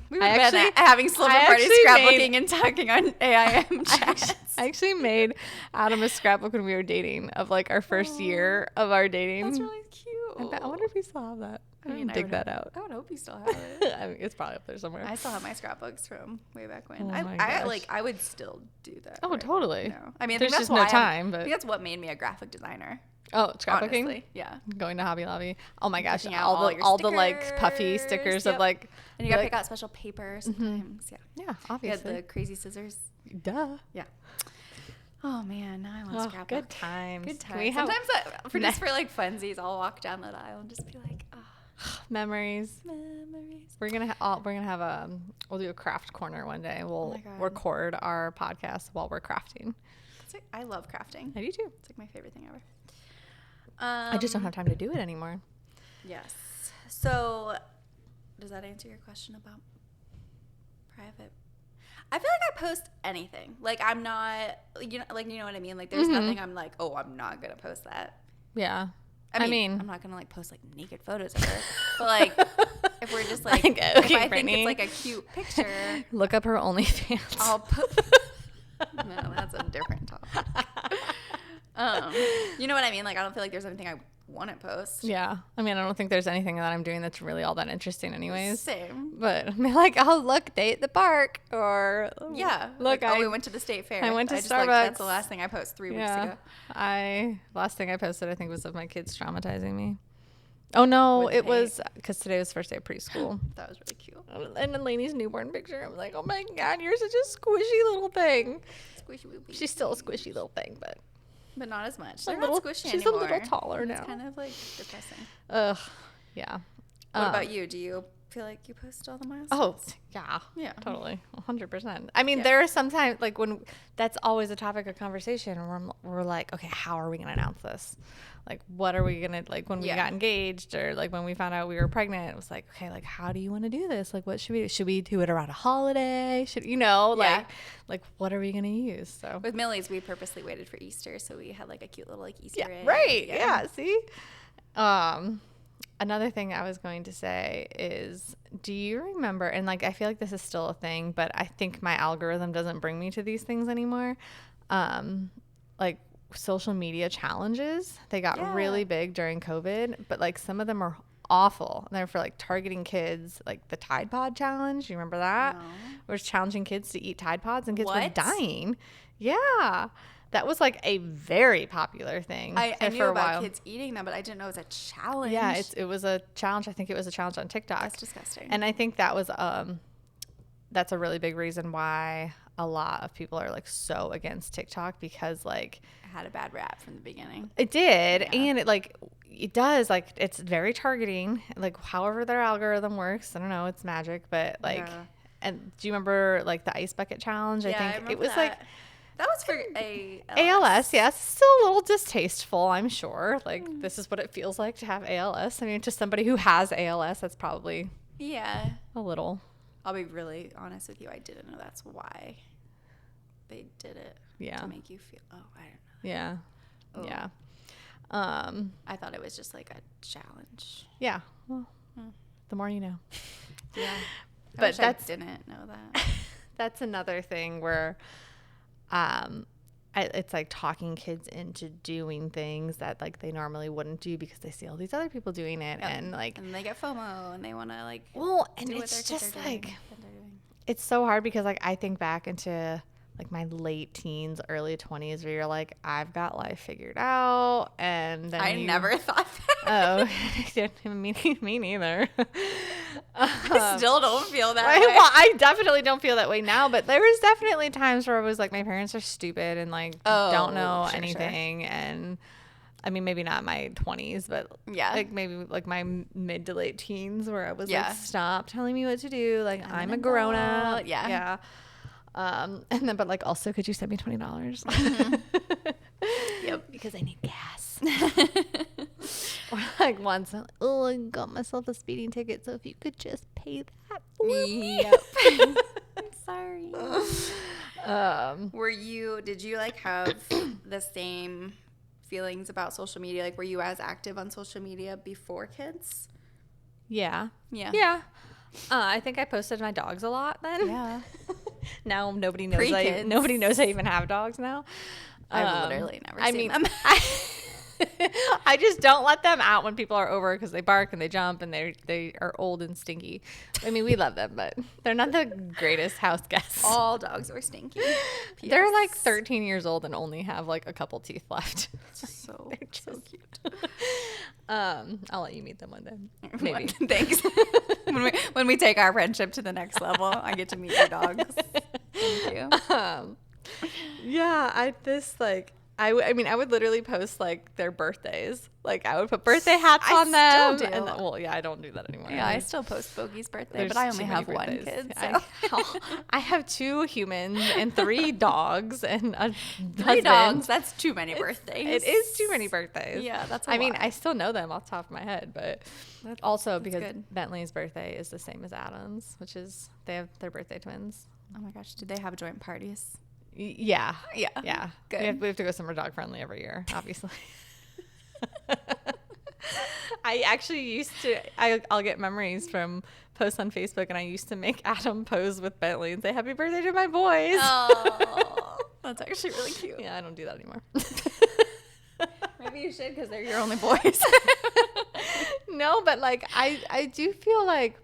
We would I have been actually- having slumber I parties, actually scrapbooking, and talking on AIM chats. I actually made Adam a scrapbook when we were dating of like our first year of our dating. That's really cute. I wonder if we still have that. I mean, mean, I dig would that hope- out. I would hope you still have it. I mean, it's probably up there somewhere. I still have my scrapbooks from way back when. Oh I my I gosh. like I would still do that. Oh, right totally. now. I mean, I There's think just that's no why time, I but think that's what made me a graphic designer. oh, scrapbooking. Honestly, yeah. Going to Hobby Lobby. Oh my gosh, Picking out all all the your all the like puffy stickers, stickers of yep. like And you gotta like- pick out special paper sometimes. Yeah. yeah, You had obviously. the crazy scissors. Duh. Yeah. Oh man, now I want Oh, scrapbook. good times. Good Can we times. have- Sometimes just for like funsies, I'll walk down that aisle and just be like, oh. Memories. We're gonna have we'll do a craft corner one day. We'll God. record our podcast while we're crafting. I love crafting. I do too. It's like my favorite thing ever. I just don't have time to do it anymore. Yes. So, does that answer your question about private? I feel like I post anything. Like I'm not, you know what I mean. Like there's nothing I'm like, oh, I'm not gonna post that. Yeah. I mean, I'm not gonna like post like naked photos of her, but like if we're just like, Like, if okay, I Brittany. think it's like a cute picture, Look up her OnlyFans. I'll put. No, that's a different topic. You know what I mean? Like I don't feel like there's anything I want to post. Yeah. I mean, I don't think there's anything that I'm doing that's really all that interesting anyways. Same. But I mean, like, oh, look, day at the park. Or, Yeah. look, like, we went to the state fair. I went to just, Starbucks. Like, that's the last thing I posted 3 weeks ago. Last thing I posted, I think, was of my kids traumatizing me. Oh, no, With it Nate. was because today was first day of preschool. That was really cute. And then Lainey's newborn picture, I'm like, oh my God, you're such a squishy little thing. Squishy boopy. She's still a squishy little thing, but But not as much. a They're little- not squishy she's a anymore. little taller And now. It's kind of like depressing. ugh, yeah. What about you? Do you feel like you post all the milestones? Oh, yeah. Yeah. Totally. 100%. I mean, Yeah. there are sometimes, like, when that's always a topic of conversation, where we're like, okay, how are we going to announce this? Like, what are we going to, like, when we Yeah. got engaged or, like, when we found out we were pregnant, it was like, okay, like, how do you want to do this? Like, what should we do? Should we do it around a holiday? Should, Yeah. like, what are we going to use? So, With Millie's, we purposely waited for Easter, so we had like a cute little like Easter yeah, egg. right. Yeah. See? Another thing I was going to say is, do you remember, and like I feel like this is still a thing, but I think my algorithm doesn't bring me to these things anymore. Like social media challenges, they got Yeah. really big during COVID, but like some of them are awful. They're for like targeting kids, like the Tide Pod challenge. You remember that? No. It was challenging kids to eat Tide Pods and kids were What? dying. Yeah. That was like a very popular thing. I for knew a about while. kids eating them, but I didn't know it was a challenge. Yeah, it was a challenge. I think it was a challenge on TikTok. That's disgusting. And I think that was that's a really big reason why a lot of people are like so against TikTok, because like I had a bad rap from the beginning. it did, Yeah. and it does, like, it's very targeting, like however their algorithm works. I don't know, it's magic, but like Yeah. and do you remember like the ice bucket challenge? I think remember it was that. like That was for ALS, yes. Still a little distasteful, I'm sure. Like, Mm. this is what it feels like to have ALS. I mean, to somebody who has ALS, that's probably Yeah. a little. I'll be really honest with you. I didn't know that's why they did it. Yeah. To make you feel. Oh, I don't know. Yeah. Oh. Yeah. I thought it was just like a challenge. Yeah. Well, the more you know. Yeah. But that's- I didn't know that. That's another thing where it's like talking kids into doing things that like they normally wouldn't do because they see all these other people doing it. And like, and they get FOMO and they want to like well, and do what it's their kids just are doing, like, what they're doing. it's so hard because like I think back into like my late teens, early 20s, where you're like, I've got life figured out, and then I you- never thought that. Oh, me neither. I still don't feel that I, way. well, I definitely don't feel that way now, but there was definitely times where I was like, my parents are stupid and like don't know sure, sure. anything, and I mean maybe not my 20s, but Yeah. like maybe like my mid to late teens where I was Yeah. like, stop telling me what to do, like I'm an a grown up. adult. Yeah. Yeah. And then, but like, also, could you send me $20? Yep. Because I need gas. Or like once, oh, I got myself a speeding ticket, so if you could just pay that for me. Yep. I'm sorry. Did you like have the same feelings about social media? Like, were you as active on social media before kids? Yeah. Yeah. Yeah. I think I posted my dogs a lot then. Yeah. Now nobody knows. Pre-kids. Nobody knows I even have dogs now. I've literally never I seen mean, them. I just don't let them out when people are over because they bark and they jump and they are old and stinky. I mean, we love them, but they're not the greatest house guests. All dogs are stinky. They're like P.S. 13 years old and only have like a couple teeth left. So, They're so just- cute. I'll let you meet them one day. Maybe. Thanks. when we take our friendship to the next level, I get to meet your dogs. Thank you. Yeah, I mean, I would literally post like their birthdays. Like I would put birthday hats I on them. still do. And well, yeah, I don't do that anymore. Yeah, I I mean, still post Bogey's birthday, there's but I too only many have one birthdays. kid. I, So. I have 2 humans and 3 dogs and a 3 husband. dogs. That's too many birthdays. It is too many birthdays. Yeah, that's a I mean, lot. I still know them off the top of my head, but also that's because good. Bentley's birthday is the same as Adam's, which is they have their birthday twins. Oh my gosh, did they have joint parties? Yeah. Yeah. Yeah. Good. We have to go somewhere dog friendly every year, obviously. I actually used to, I'll get memories from posts on Facebook, and I used to make Adam pose with Bentley and say, happy birthday to my boys. Oh, that's actually really cute. Yeah, I don't do that anymore. Maybe you should because they're your only boys. No, but like, I do feel like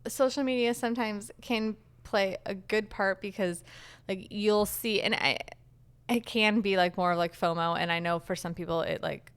social media sometimes can play a good part because like you'll see, and it can be like more of like FOMO, and I know for some people it like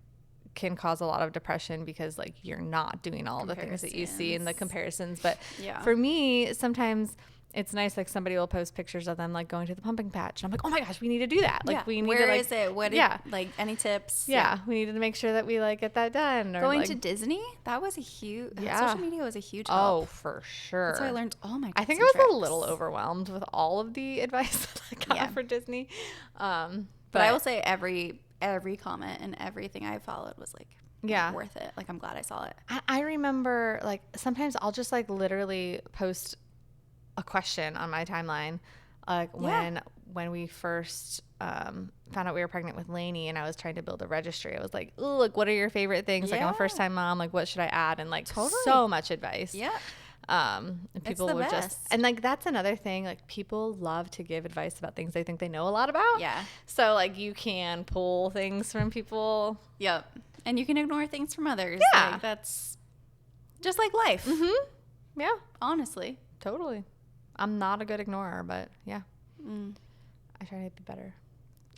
can cause a lot of depression because like you're not doing all the things that you see in the comparisons. But Yeah. for me, sometimes it's nice, like somebody will post pictures of them like going to the pumping patch, and I'm like, oh my gosh, we need to do that. Like Yeah. we need Where to like, is it? What? yeah. Like any tips? yeah, we need to make sure that we like get that done. Or, Going like, to Disney? That was a huge. Yeah. Social media was a huge oh, help. for sure. That's how I learned all my. I think tips I and was a little tricks. overwhelmed with all of the advice that I got Yeah. for Disney. But I will say every comment and everything I followed was like Yeah. worth it. Like I'm glad I saw it. I remember like sometimes I'll just like literally post a question on my timeline, like Yeah. when we first found out we were pregnant with Lainey, and I was trying to build a registry. I was like, "Ooh, like what are your favorite things? Like I'm a Yeah. first time mom. Like what should I add?" And like Totally. so much advice. Yeah. And people the would best. just, and like that's another thing, like people love to give advice about things they think they know a lot about. Yeah. So like you can pull things from people. Yep. And you can ignore things from others. Yeah. Like, that's just like life. Yeah, Honestly. totally. I'm not a good ignorer, but yeah, I try to be better.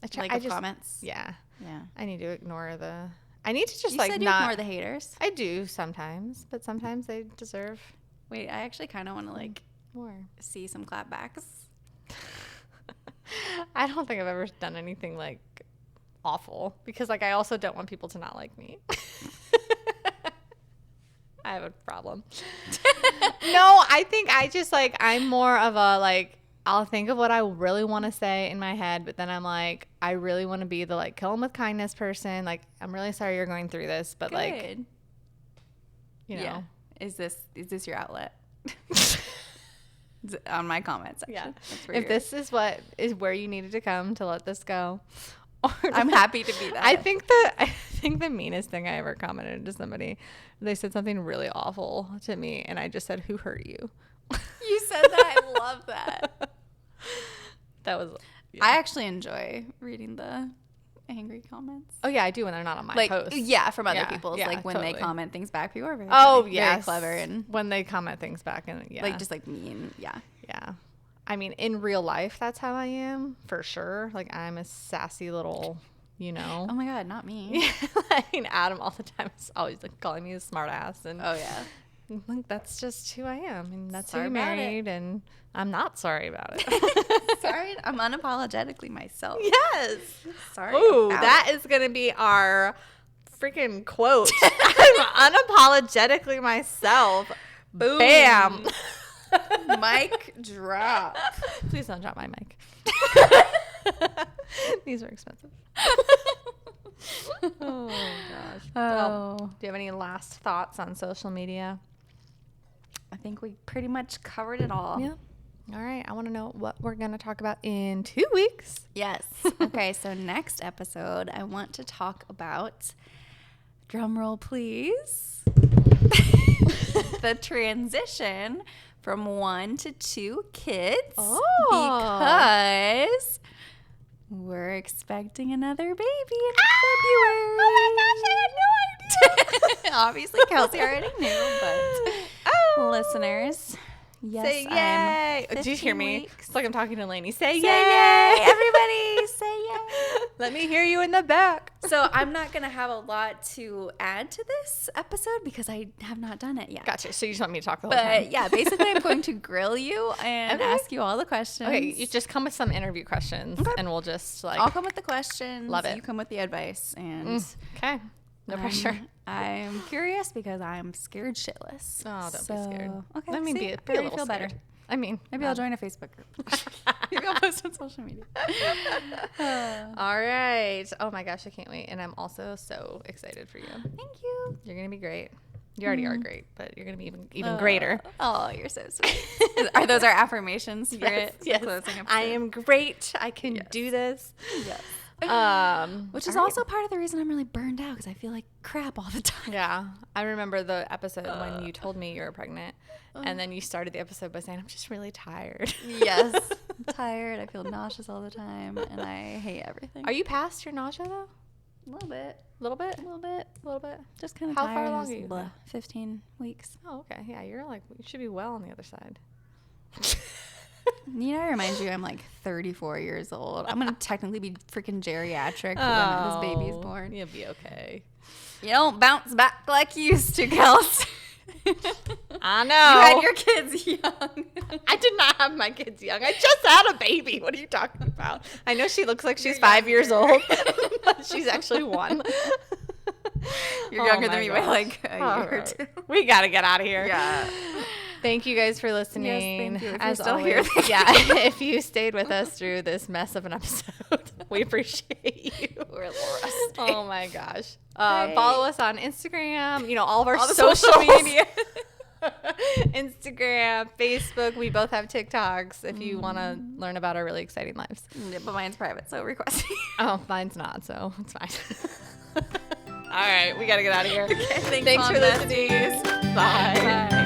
I try. Like I of just, comments. yeah, Yeah. I need to ignore the. I need to just You like said you not. ignore the haters. I do sometimes, but sometimes they deserve Wait, I actually kind of want to like more. see some clapbacks. I don't think I've ever done anything like awful because like I also don't want people to not like me. I have a problem. No, I think I just like I'm more of a like I'll think of what I really want to say in my head, but then I'm like I really want to be the like kill 'em with kindness person. Like I'm really sorry you're going through this, but like Good. you know. Yeah. Is this your outlet? On my comment section. Yeah. That's where If you're- this is what is where you needed to come to let this go. Or I'm happy to be that. I think the meanest thing I ever commented to somebody, they said something really awful to me, and I just said, "Who hurt you?" You said that. I love that. That was. I actually enjoy reading the angry comments. Oh yeah, I do when they're not on my Like post. yeah, from other Yeah, people's. yeah, Like when totally. they comment things back, people are very Oh funny, yeah, very clever and when they comment things back, and yeah, like just like mean. Yeah. yeah. I mean, in real life, that's how I am for sure. Like I'm a sassy little, you know. Oh my god, not me. I mean, Adam all the time is always like calling me a smart ass, and Oh yeah. like that's just who I am, and that's Sorry who you about it. married, and I'm not sorry about it. Sorry, I'm unapologetically myself. Yes. Sorry. Ooh, about that is gonna be our freaking quote. I'm unapologetically myself. Boom. Bam. it. Mic drop. Please don't drop my mic. These are expensive. Oh gosh. Well, Oh, do you have any last thoughts on social media? I think we pretty much covered it all. Yeah. All right. I want to know what we're going to talk about in 2 weeks. Yes. Okay, so next episode, I want to talk about, drum roll please, the transition from 1 to 2 kids. Oh. Because we're expecting another baby in February. Oh my gosh, I had no idea. Obviously, Kelsey already knew, but listeners, yes, Say I'm yay. Did you hear 15 me? weeks. It's like I'm talking to Lainey. Say Say yay. yay, everybody, say yay. Let me hear you in the back. So I'm not going to have a lot to add to this episode because I have not done it yet. Gotcha. So you just want me to talk the whole time? But yeah, basically I'm going to grill you and Okay. ask you all the questions. Okay, you just come with some interview questions, and we'll just like. I'll come with the questions. Love it. You come with the advice. And Okay. No pressure. I'm curious because I'm scared shitless. Oh, don't be scared. Okay. I mean, see? be a Already little feel scared. better. I mean, Maybe I'll join a Facebook group. Maybe I'll post on social media. All right. Oh my gosh, I can't wait. And I'm also so excited for you. Thank you. You're gonna be great. You already are great, but you're gonna be even greater. Oh, you're so sweet. Are those our affirmations for it? Yes. Closing episode? I am great. I can do this. Yes. Which is all right. also part of the reason I'm really burned out because I feel like crap all the time. Yeah, I remember the episode when you told me you were pregnant, and then you started the episode by saying, "I'm just really tired." Yes. I'm tired. I feel nauseous all the time, and I hate everything. Are you past your nausea though? A little bit. A little bit. A little bit. A little bit. Just kind of How tired. far along Just are you? blah. 15 weeks. Oh, okay. Yeah, you're like you should be well on the other side. You know, I remind you, I'm like 34 years old. I'm gonna technically be freaking geriatric when this baby's born. You'll be okay. You don't bounce back like you used to, Kels. I know. You had your kids young. I did not have my kids young. I just had a baby. What are you talking about? I know she looks like she's 5 years old, but she's actually 1. You're Oh younger my than me by gosh. like a All year or right. two. We got to get out of here. Yeah. Thank you guys for listening. thank you. If you're As still always, here, thank yeah, if you stayed with us through this mess of an episode, we appreciate you. We're a little rusty. Oh my gosh. Right. Follow us on Instagram, all of our All the social socials. media. Instagram, Facebook. We both have TikToks if you want to learn about our really exciting lives. Yeah, but mine's private, so request me. Oh, mine's not, so it's fine. All right, we got to get out of here. Okay, Thanks for Mom listening. Besties. Bye. Bye.